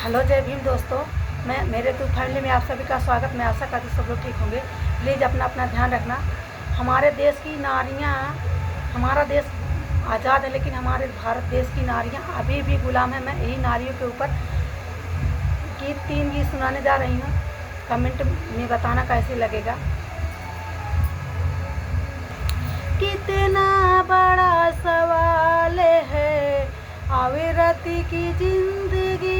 Hello, जय भीम दोस्तों। मैं मेरे यूट्यूब फैमिली में आप सभी का स्वागत। मैं आशा करती हूँ सब लोग ठीक होंगे। प्लीज़ अपना अपना ध्यान रखना। हमारे देश की नारियाँ, हमारा देश आज़ाद है, लेकिन हमारे भारत देश की नारियाँ अभी भी गुलाम है। मैं यही नारियों के ऊपर तीन गीत सुनाने जा रही हूँ। कमेंट में बताना कैसे लगेगा। कितना बड़ा सवाल है अविरति की जिंदगी,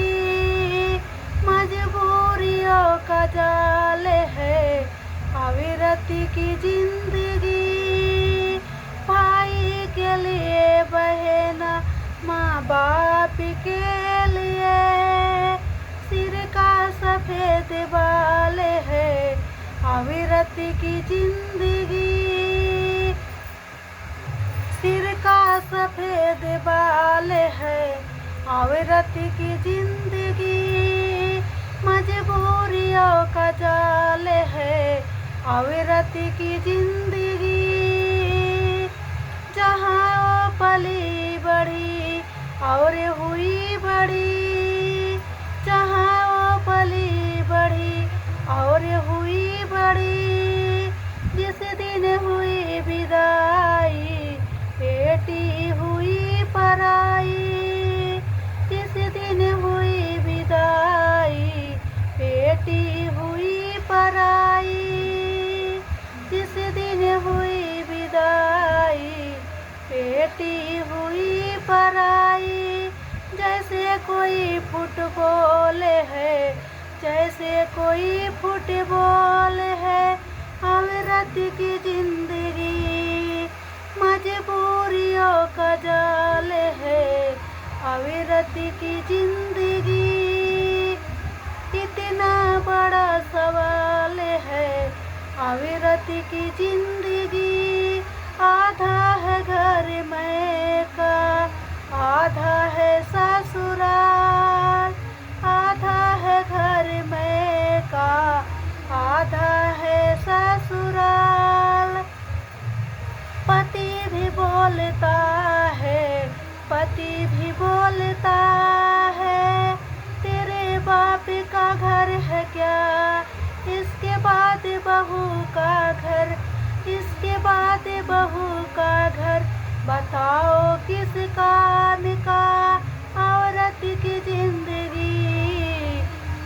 मजबूरियों का जाल है अविरति की जिंदगी। भाई के लिए बहन, माँ बाप के लिए सिर का सफेद बाल है अविरति की जिंदगी। सिर का सफेद बाल है अविरति की जिंदगी, मजबूरियों का जाल है अविरति की जिंदगी। जहाँ वो पली बड़ी और हुई बड़ी, जहाँ वो पली बड़ी और हुई बड़ी, जिस दिन हुई विदाई बेटी हुई पराई, जिस दिन हुई विदाई बेटी हुई पराई, जिस दिन हुई विदाई बेटी हुई पराई। जैसे कोई फुटबॉल है, जैसे कोई फुटबॉल है अविरति की जिंदगी, मजबूरियों का जाल है अविरति की जिंदगी। इतना बड़ा सवाल है अविरति की जिंदगी। आधा है घर में का, आधा है ससुराल, आधा है घर में का, आधा है ससुराल। पति भी बोलता है, पति भी बोलता है, तेरे बाप का घर है क्या, इसके बाद बहू का घर, इसके बाद बहू का घर, बताओ किस काम का औरत की जिंदगी।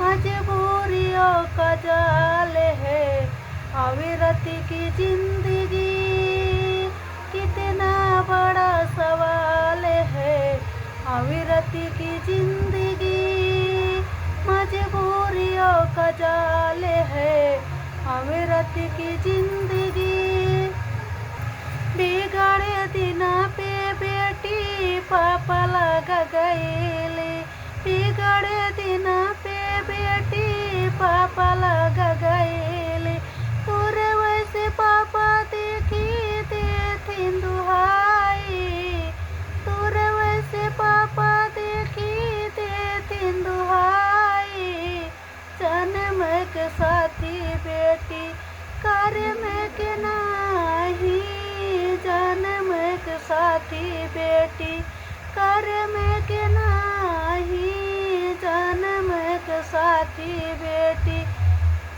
मजबूरियों का जाल है अविरति की जिंदगी। कितना बड़ा सवाल है अविरति की जिंदगी, मजबूरियों का जाल है अविरति की जिंदगी। बिगड़े दिन पे बेटी पापा लग गईली, बिगड़े दिन पे बेटी पापा लग गईली। तुरे वैसे पापा देखी देथिन दुहाई, तुरे वैसे पापा देखी देथिन दुहाई। जन्म के साथी बेटी कर्म के नाही, जन्म के साथी बेटी कर्म के नाही, जन्म के साथी बेटी।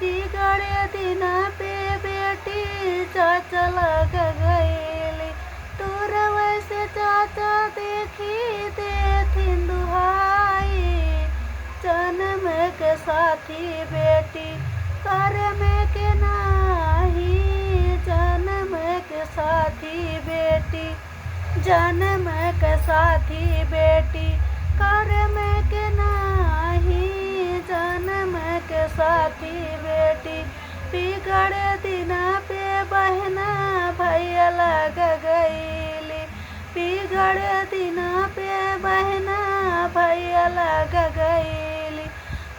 बिगड़े दिन पे बेटी चाचा लग गईली, तोर वैसे चाचा देखी देथिन दुहाई। जन्म के साथी बेटी कर्म के नाही, जन्म के साथी बेटी, जन्म के साथी बेटी कर्म के नाही, जन्म के साथी बेटी। बिगड़े दिन पे बहना भैया लग गईली, बिगड़े दिन पे बहना भैया लग गईली।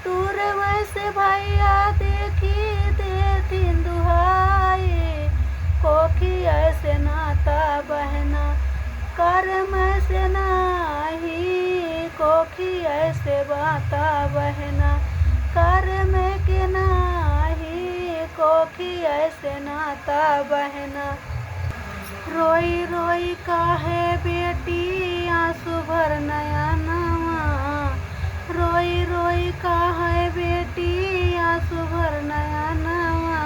दूर वैसे भैया देखी देथिन दुहाई, कोखी ऐसे नाता बहना कर्म से नाही, कोखी ऐसे बाता बहना कर्म के नाही, कोखी ऐसे नाता बहना। रोई रोई काहे बेटी आंसू भर नया नवा, रोई रोई काहे बेटी आंसू भर नयनवा,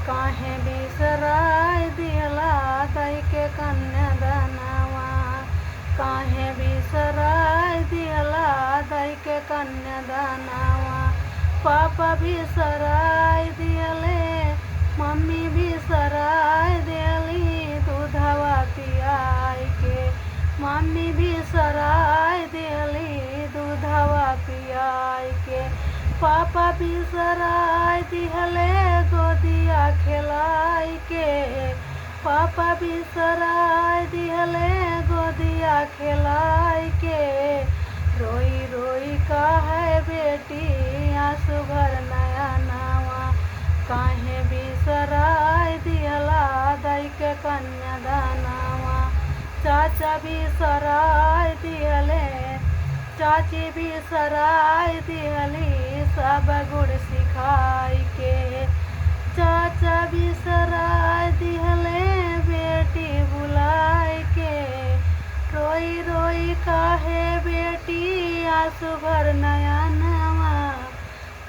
काहे बिसराय दिहला दई के कन्यादानवा, काहे बिसराय दिहला दई के कन्यादानवा। पापा बिसराय दिहले मम्मी बिसराय दिहली दूधवा पियाई के, मम्मी बिसराय दिहली दूधवा पियाई के। पापा बिसराय दिहले गोदिया खिलाई के, पापा बिसराय दिहले गोदिया खिलाई के। रोई रोई काहे बेटी आंसू भर नयनवा, काहे बिसराय दिहला दई के कन्यादानवा। चाचा बिसराय दिहले चाची बिसराय दिहली सब गुण सिखाई के, चाचा बिसराय दिहले बेटी बुलाई के। रोई रोई काहे बेटी आंसू भर नयनवा,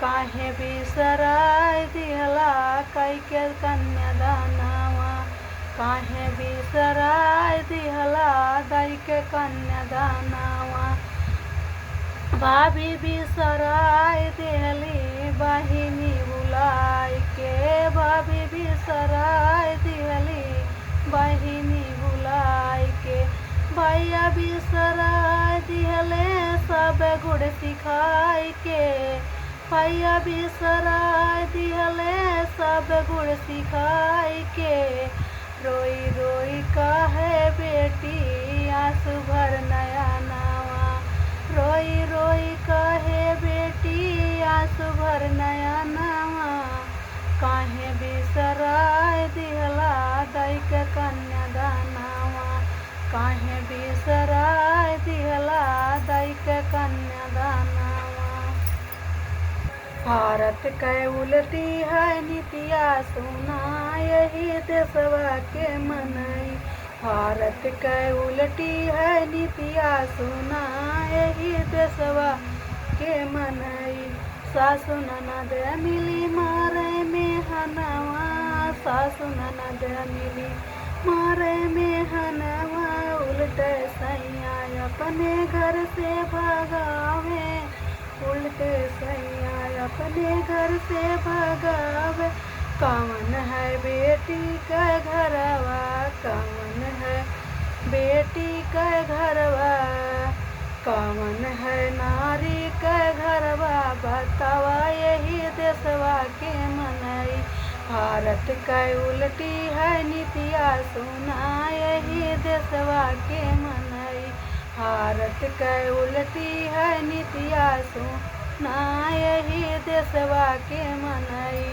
काहे बिसराय दिहला कई के कन्यादानवा, काहे बिसराय दिहला दई के कन्यादानवा। भाभी बिसराय दिहली बहिनी बुलाई के, भाभी बिसराय दिहली बहिनी बुलाई के। भैया बिसराय दिहले सब गुण सिखाई के, भैया बिसराय दिहले सब गुण सिखाई के। रोई रोई काहे बेटी आंसू भर नयनवा, रोई रोई काहे बेटी आंसू भर नयनवा, काहे बिसराय दिहला दई के कन्यादानवा, काहे बिसराय दिहला दई के कन्यादानवा। भारत कै उलटी है नीतिया सुना यही देशवा के मनई, भारत कै उलटी है नीतिया सुना यही देशवा के मनई। सासु ननद मिली मारे में हनवा, सासु ननद मिली मारे में हनवा। उल्टे सैया अपने घर से भगावे, उल्टे सैया अपने घर से भगावे। कौन है बेटी का घरवा, कौन है बेटी का घरवा, कौन है नारी का घरवा। बतावा यही देशवा के मनई, भारत का उल्टी है नीतिया सुना यही देशवा के मनई, भारत का उल्टी है नीतिया सुना यही देशवा के मनई।